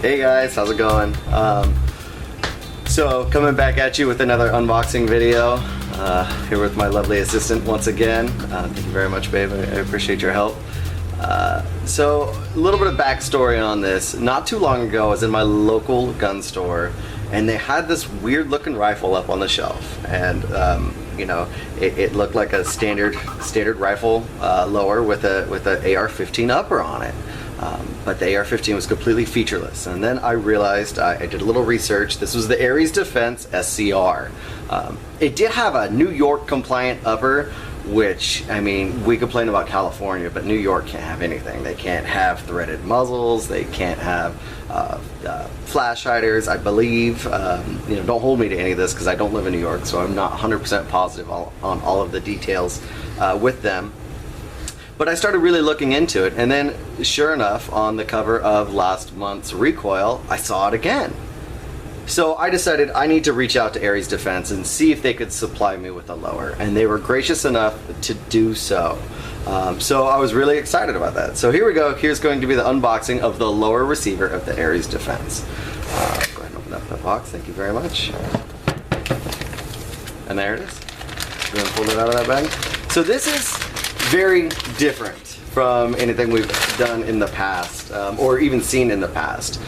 Hey guys, how's it going? So coming back at you with another unboxing video. Here with my lovely assistant once again. Thank you very much, babe. I appreciate your help. So a little bit of backstory on this. Not too long ago, I was in my local gun store, and they had this weird looking rifle up on the shelf, and you know, it looked like a standard rifle lower with a AR-15 upper on it. But the AR-15 was completely featureless. And then I realized, I did a little research, this was the ARES SCR. It did have a New York compliant upper, which, I mean, we complain about California, but New York can't have anything. They can't have threaded muzzles, they can't have flash hiders, I believe. You know, don't hold me to any of this because I don't live in New York, so I'm not 100% positive on all of the details with them. But I started really looking into it, and then sure enough, on the cover of last month's Recoil, I saw it again. So I decided I need to reach out to ARES Defense and see if they could supply me with a lower, and they were gracious enough to do so. So I was really excited about that. So here we go. Here's going to be the unboxing of the lower receiver of the ARES Defense. Go ahead and open up that box. Thank you very much. And there it is. Go ahead and pull it out of that bag. So this is very different from anything we've done in the past, or even seen in the past.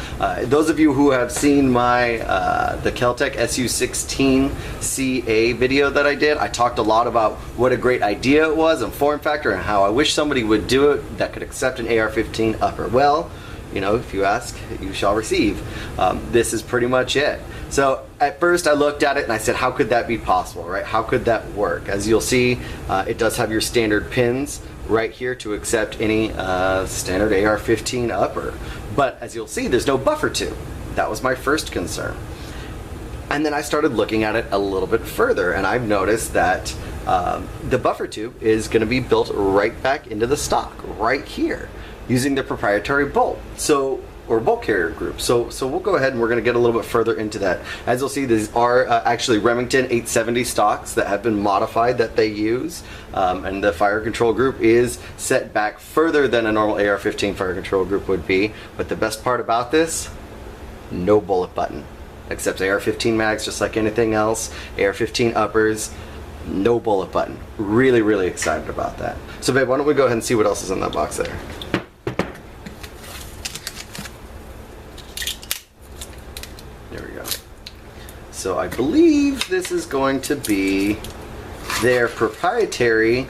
Those of you who have seen my the Keltec SU16CA video that I did, I talked a lot about what a great idea it was and form factor, and how I wish somebody would do it that could accept an AR-15 upper. Well, you know, if you ask, you shall receive. This is pretty much it. So at first I looked at it and I said, how could that be possible, right? How could that work? As you'll see, it does have your standard pins right here to accept any standard AR-15 upper. But as you'll see, there's no buffer tube. That was my first concern. And then I started looking at it a little bit further, and I've noticed that the buffer tube is going to be built right back into the stock, right here, using the proprietary bolt. Or bolt carrier group. So we'll go ahead and we're going to get a little bit further into that. As you'll see, these are actually Remington 870 stocks that have been modified that they use, and the fire control group is set back further than a normal AR-15 fire control group would be. But the best part about this, no bullet button. Accepts AR-15 mags just like anything else. AR-15 uppers, no bullet button. Really, really excited about that. So babe, why don't we go ahead and see what else is in that box there. So I believe this is going to be their proprietary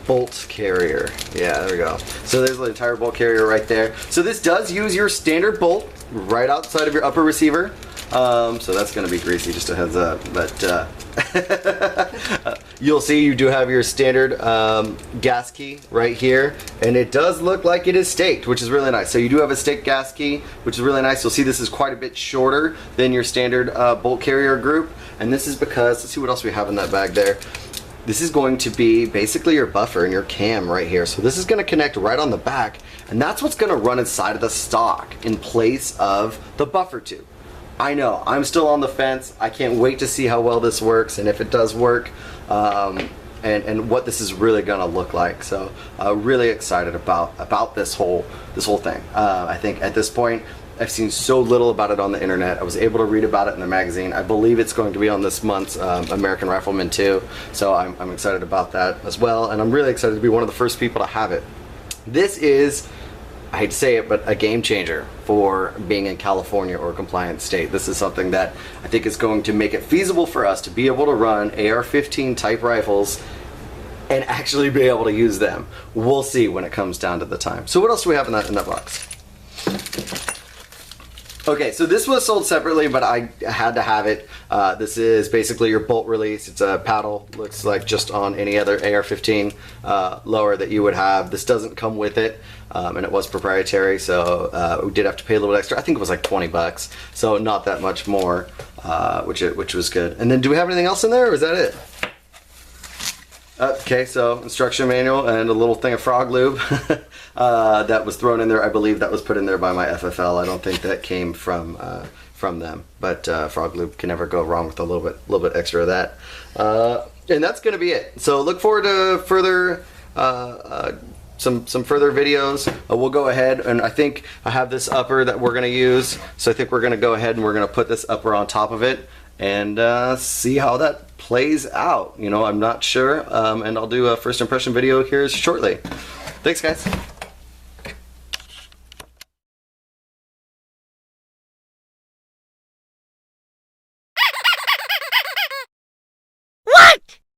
bolt carrier. Yeah, there we go. So there's the entire bolt carrier right there. So this does use your standard bolt right outside of your upper receiver. So that's going to be greasy, just a heads up. But you'll see you do have your standard gas key right here, and it does look like it is staked, which is really nice. So you do have a staked gas key, which is really nice. You'll see this is quite a bit shorter than your standard bolt carrier group, and this is because, let's see what else we have in that bag there. This is going to be basically your buffer and your cam right here. So this is going to connect right on the back, and that's what's going to run inside of the stock in place of the buffer tube. I know, I'm still on the fence. I can't wait to see how well this works, and if it does work, and what this is really gonna look like. So really excited about this whole thing. I think at this point, I've seen so little about it on the internet. I was able to read about it in the magazine. I believe it's going to be on this month's American Rifleman 2, so I'm excited about that as well, and I'm really excited to be one of the first people to have it. This is, I hate to say it, but a game changer for being in California or a compliant state. This is something that I think is going to make it feasible for us to be able to run AR-15 type rifles and actually be able to use them. We'll see when it comes down to the time. So what else do we have in that box? Okay, so this was sold separately, but I had to have it. This is basically your bolt release. It's a paddle, looks like just on any other AR-15 lower that you would have. This doesn't come with it, and it was proprietary, so we did have to pay a little extra. I think it was like 20 bucks, so not that much more, which was good. And then do we have anything else in there, or is that it? Okay, so instruction manual and a little thing of frog lube that was thrown in there. I believe that was put in there by my FFL. I don't think that came from them, but frog lube can never go wrong with a little bit extra of that. And that's going to be it. So look forward to further some further videos, we'll go ahead, and I think I have this upper that we're gonna use, so I think we're gonna go ahead and we're gonna put this upper on top of it and see how that plays out. You know, I'm not sure, and I'll do a first impression video here shortly. Thanks, guys.